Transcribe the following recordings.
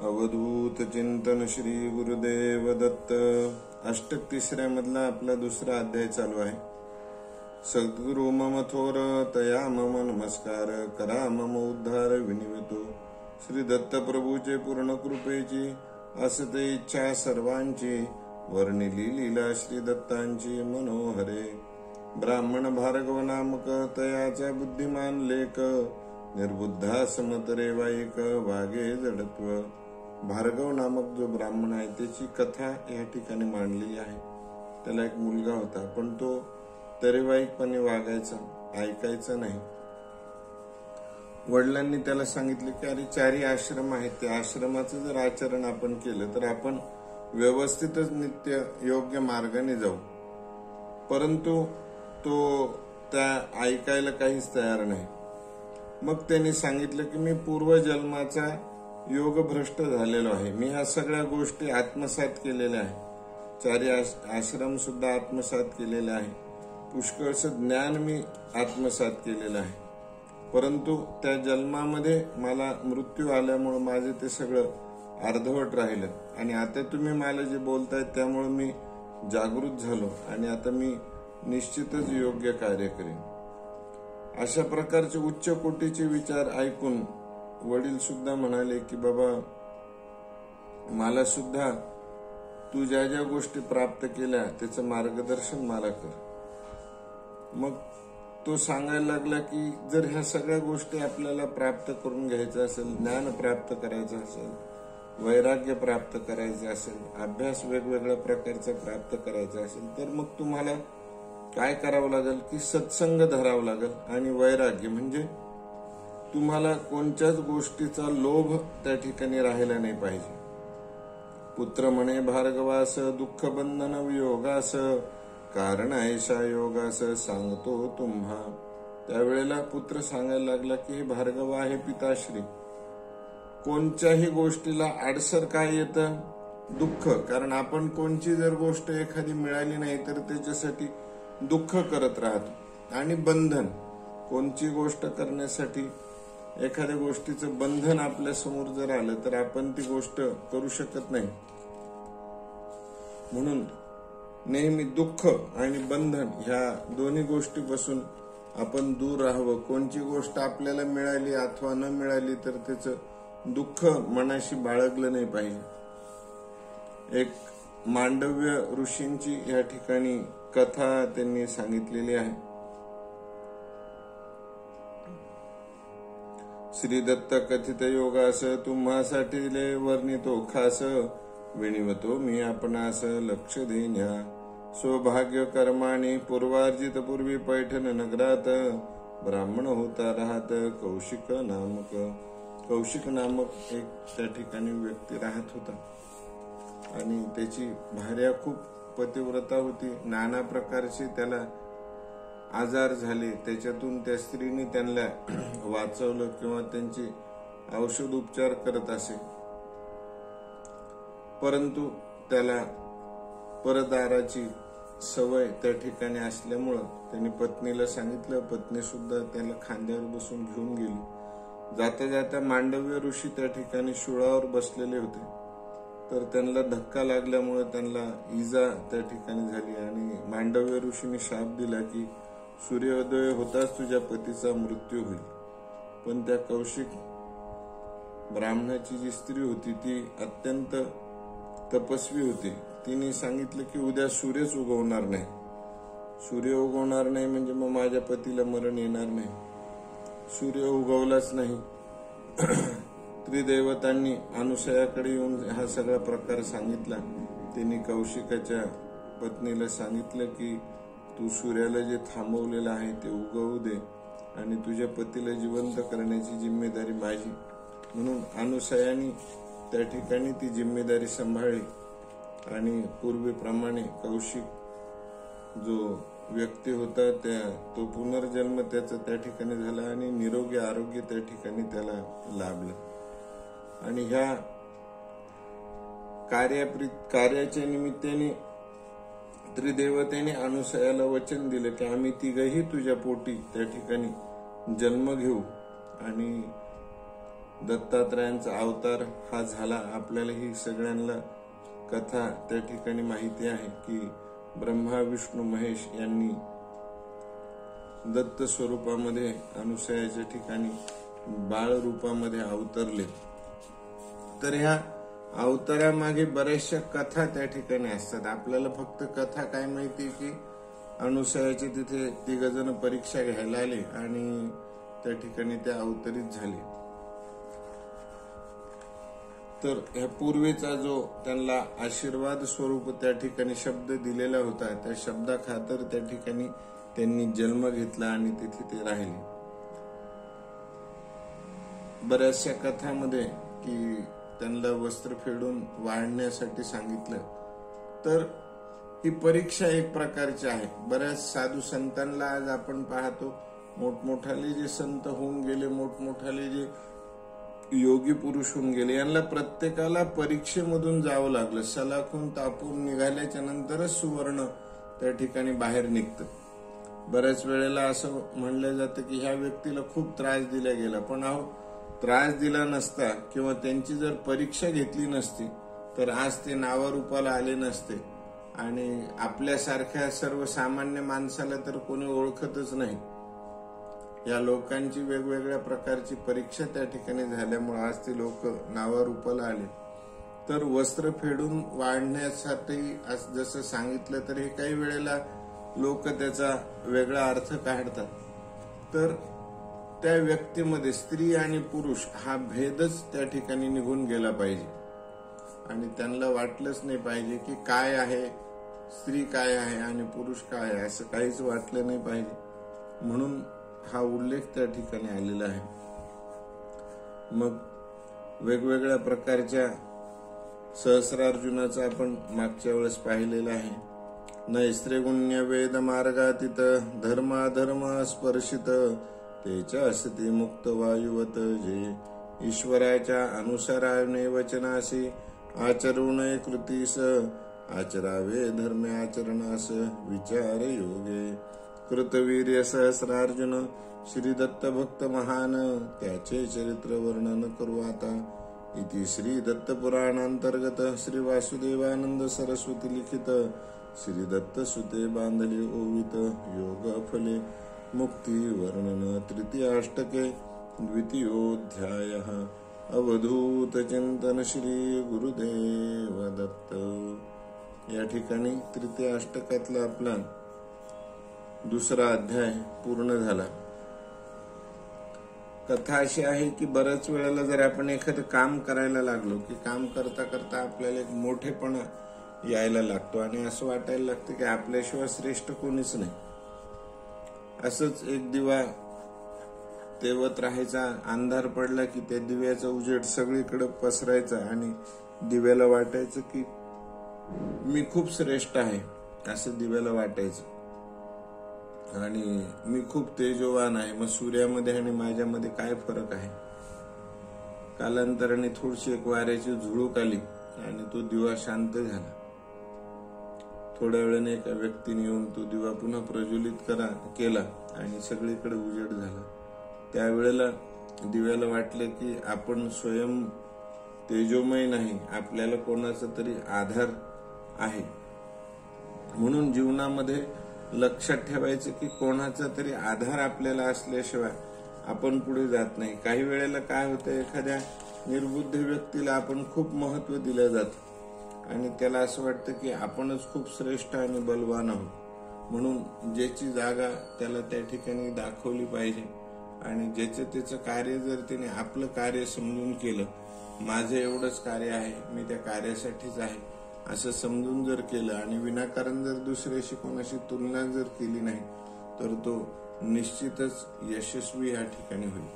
अवधूत चिंतन श्री गुरुदेव दत्त। अष्टक तिसऱ्या मधला आपला दुसरा अध्याय चालू आहे। सद्गुरु मम थोर तया मम नमस्कार, करा मम उद्धार विनिवितो। श्री दत्त प्रभूचे पूर्ण कृपेची असते इच्छा सर्वांची, वर्णिली लीला श्री दत्तांची मनोहरे। ब्राह्मण भार्गव नामक तयाचा बुद्धिमान लेख, निर्बुद्धा समतरे वाईक वागे जडत्व। भार्गव नामक जो ब्राह्मण आहे त्याची कथा या ठिकाणी मांडलेली आहे। त्याला एक मुलगा होता, पण तो तरेवाईकपणे वागायचा, ऐकायचा नाही। वडिलांनी त्याला सांगितले की अरे चारी आश्रम आहेत, त्या आश्रमाचं जर आचरण आपण केलं तर आपण व्यवस्थितच नित्य योग्य मार्गाने जाऊ। परंतु तो त्या ऐकायला काहीच तयार नाही। मग त्यांनी सांगितलं की मी पूर्वजन्माचा योग भ्रष्ट झालेलो आहे, मी ह्या सगळ्या गोष्टी आत्मसात केलेल्या आहे, चारी आश्रम सुद्धा आत्मसात केलेले आहे, पुष्कळचं ज्ञान मी आत्मसात केलेलं आहे। परंतु त्या जन्मामध्ये मला मृत्यू आल्यामुळे माझे ते सगळं अर्धवट राहिलं, आणि आता तुम्ही मला जे बोलताय त्यामुळे मी जागृत झालो आणि आता मी निश्चितच योग्य कार्य करेन। अशा प्रकारचे उच्च कोटीचे विचार ऐकून वडील सुद्धा म्हणाले की बाबा मला सुद्धा तू ज्या ज्या गोष्टी प्राप्त केल्या त्याचं मार्गदर्शन मला कर। मग तो सांगायला लागला की जर ह्या सगळ्या गोष्टी आपल्याला प्राप्त करून घ्यायचं असेल, ज्ञान प्राप्त करायचं असेल, वैराग्य प्राप्त करायचं असेल, अभ्यास वेगवेगळ्या प्रकारचा प्राप्त करायचा असेल, तर मग तुम्हाला काय करावं लागेल की सत्संग धरावं लागेल। आणि वैराग्य म्हणजे तुम्हाला कोणत्याच गोष्टीचा लोभ त्या ठिकाणी राहिला नाही पाहिजे। पुत्र म्हणे भार्गवास, दुःख बंधन वियोगास, कारण ऐशा योगास सांगतो तुम्हा। त्यावेळेला पुत्र सांगायला लागला की हे भार्गव आहे पिताश्री, कोणत्याही गोष्टीला अडसर काय येतं? दुःख। कारण आपण कोणची जर गोष्ट एखादी मिळाली नाही तर त्याच्यासाठी दुःख करत राहतो। आणि बंधन, कोणची गोष्ट करण्यासाठी एखाद्या गोष्टीचं बंधन आपल्या समोर जर आलं तर आपण ती गोष्ट करू शकत नाही। म्हणून नेहमी दुःख आणि बंधन ह्या दोन्ही गोष्टीपासून आपण दूर राहावं। कोणची गोष्ट आपल्याला मिळाली अथवा न मिळाली तर त्याचं दुःख मनाशी बाळगलं नाही पाहिजे। एक मांडव्य ऋषींची या ठिकाणी कथा त्यांनी सांगितलेली आहे। श्री दत्त कथित योगास, तुम्हासाठी वर्णितो खास, विनिवतो मी आपणास लक्ष देण्या। सौभाग्य कर्माने पूर्वार्जित पूर्वी पैठण नगरात, ब्राह्मण होता राहत कौशिक नामक। कौशिक नामक एक त्या ठिकाणी व्यक्ती राहत होता, आणि त्याची भार्या खूप पतिव्रता होती। नाना प्रकारचे त्याला आजार झाले, त्याच्यातून त्या स्त्रीने त्यांना वाचवलं किंवा त्यांचे औषध उपचार करत असे। परंतु त्याला परदाराची सवय त्या ठिकाणी असल्यामुळं त्यांनी पत्नीला सांगितलं, पत्नी सुद्धा त्याला खांद्यावर बसून घेऊन गेली। जाता जाता मांडव्य ऋषी त्या ठिकाणी शूळावर बसलेले होते, तर त्यांना धक्का लागल्यामुळे त्यांना इजा त्या ठिकाणी झाली, आणि मांडव्य ऋषीने शाप दिला की सूर्योदय होताच तुझ्या पतीचा मृत्यू होईल। पण त्या कौशिक ब्राह्मणाची जी स्त्री होती ती अत्यंत तपस्वी होती। तिने सांगितलं की उद्या सूर्यच उगवणार नाही, सूर्य उगवणार नाही म्हणजे मग माझ्या पतीला मरण येणार नाही। सूर्य उगवलाच नाही। त्रिदेवतांनी अनुसयाकडे येऊन हा सगळा प्रकार सांगितला। त्यांनी कौशिकाच्या पत्नीला सांगितलं की तू सूर्याला जे थांबवलेलं आहे ते उगवू दे, आणि तुझ्या पतीला जिवंत करण्याची जिम्मेदारी माझी। म्हणून अनुसयानी त्या ठिकाणी ती जिम्मेदारी सांभाळली, आणि पूर्वीप्रमाणे कौशिक जो व्यक्ती होता तो पुनर्जन्म त्याचा त्या ठिकाणी झाला, आणि निरोगी आरोग्य त्या ठिकाणी त्याला लाभलं। आणि ह्या कार्याच्या निमित्ताने त्रिदेवतेने अनुसयाला वचन दिले की आम्ही तिघही तुझ्या पोटी त्या ठिकाणी जन्म घेऊ, आणि दत्तात्रयांचा अवतार हा झाला. आपल्याला ही सगळ्यांना कथा त्या ठिकाणी माहिती आहे की ब्रह्मा विष्णू महेश यांनी दत्त स्वरूपामध्ये अनुसयाच्या ठिकाणी बाळ रूपामध्ये अवतरले. तर ह्या अवतारामागे बऱ्याचशा कथा त्या ठिकाणी असतात. आपल्याला फक्त कथा काय माहिती की अनुसयाचे तिथे 3 जण परीक्षा घ्यायला आले आणि त्या ठिकाणी ते अवतरित झाले. तर ह्या पूर्वीचा जो त्यांना आशीर्वाद स्वरूप त्या ठिकाणी शब्द दिलेला होता, त्या शब्दाखातर त्या ठिकाणी त्यांनी जन्म घेतला आणि तिथे ते राहिले. बऱ्याचशा कथामध्ये की त्यांना वस्त्र फेडून वाढण्यासाठी सांगितलं. तर ही परीक्षा एक प्रकारची आहे. बऱ्याच साधू संतांना आज आपण पाहतो, मोठमोठाले जे संत होऊन गेले, मोठमोठाले जे योगी पुरुष होऊन गेले, यांना प्रत्येकाला परीक्षेमधून जावं लागलं. सलाखून तापून निघाल्याच्या नंतरच सुवर्ण त्या ठिकाणी बाहेर निघतं. बऱ्याच वेळेला असं म्हणलं जातं की ह्या व्यक्तीला खूप त्रास दिला गेला, पण त्रास दिला नसता किंवा त्यांची जर परीक्षा घेतली नसती तर आज ते नावारूपाला आले नसते. आणि आपल्यासारख्या सर्वसामान्य माणसाला तर कोणी ओळखतच नाही. या लोकांची वेगवेगळ्या प्रकारची परीक्षा त्या ठिकाणी झाल्यामुळे आज ते लोक नावारूपाला आले. तर वस्त्र फेडून वाढण्यासाठी जसं सांगितलं, तर हे काही वेळेला लोक त्याचा वेगळा अर्थ काढतात. तर त्या व्यक्तीमध्ये स्त्री आणि पुरुष हा भेदच त्या ठिकाणी निघून गेला पाहिजे आणि त्यांना वाटलंच नाही पाहिजे की काय आहे, स्त्री काय आहे आणि पुरुष काय आहे, असं काहीच वाटलं नाही पाहिजे. म्हणून हा उल्लेख त्या ठिकाणी आलेला आहे. मग वेगवेगळ्या प्रकारच्या सहस्रार्जुनाचं आपण मागच्या वेळेस पाहिलेलं आहे. नैस्त्रिगुण्य वेद मार्गातीत धर्माधर्म स्पर्शित तेच्या असती मुक्त वायुवत जे ईश्वराच्या अनुसराने वचनासी आचरुण कृतीस आचरावे धर्मे आचरणास विचार योगे कृतवीर्य सहस्रार्जुन श्री दत्त भक्त महान त्याचे चरित्र वर्णन करू आता. इति श्री दत्त पुराणांतर्गत श्री वासुदेवानंद सरस्वती लिखित श्री दत्त सुते बांधले ओवित योग फले मुक्ती वर्णन तृतीयाष्टके द्वितीयोऽध्यायः अवधूत चिंतन श्री गुरुदेव दत्त. या ठिकाणी तृतीय अष्टकातला आपला 2रा अध्याय पूर्ण झाला. कथा अशी आहे की बऱ्याच वेळेला जर आपण एखादं काम करायला लागलो की काम करता करता आपल्याला एक मोठेपणा यायला लागतो आणि असं वाटायला लागतं की आपल्याशिवाय श्रेष्ठ कोणीच नाही. असंच एक दिवा तेवत राहायचा, अंधार पडला की त्या दिव्याचा उजेड सगळीकडे पसरायचा आणि दिव्याला वाटायचं की मी खूप श्रेष्ठ आहे असं दिव्याला वाटायचं आणि मी खूप तेजोवान आहे. मग सूर्यामध्ये आणि माझ्यामध्ये काय फरक आहे. कालांतराने थोडीशी एक वाऱ्याची झुळूक आली आणि तो दिवा शांत झाला. थोड्या वेळाने एका व्यक्तीने येऊन तो दिवा पुन्हा प्रज्वलित केला आणि सगळीकडे उजेड झाला. त्यावेळेला दिव्याला वाटलं की आपण स्वयं तेजोमय नाही, आपल्याला कोणाचा तरी आधार आहे. म्हणून जीवनामध्ये लक्षात ठेवायचं की कोणाचा तरी आधार आपल्याला असल्याशिवाय आपण पुढे जात नाही. काही वेळेला काय होतं, एखाद्या निर्बुद्ध व्यक्तीला आपण खूप महत्व दिलं जातं आणि त्याला असं वाटतं की आपणच खूप श्रेष्ठ आणि बलवान आहोत. म्हणून ज्याची जागा त्याला त्या ठिकाणी दाखवली पाहिजे आणि ज्याचं त्याचं कार्य जर त्याने आपलं कार्य समजून केलं, माझं एवढंच कार्य आहे, मी त्या कार्यासाठीच आहे असं समजून जर केलं आणि विनाकारण जर दुसऱ्याशी कोणाशी तुलना जर केली नाही तर तो निश्चितच यशस्वी या ठिकाणी होईल.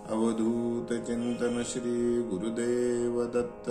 अवधूत चिंतन श्री गुरुदेव दत्त.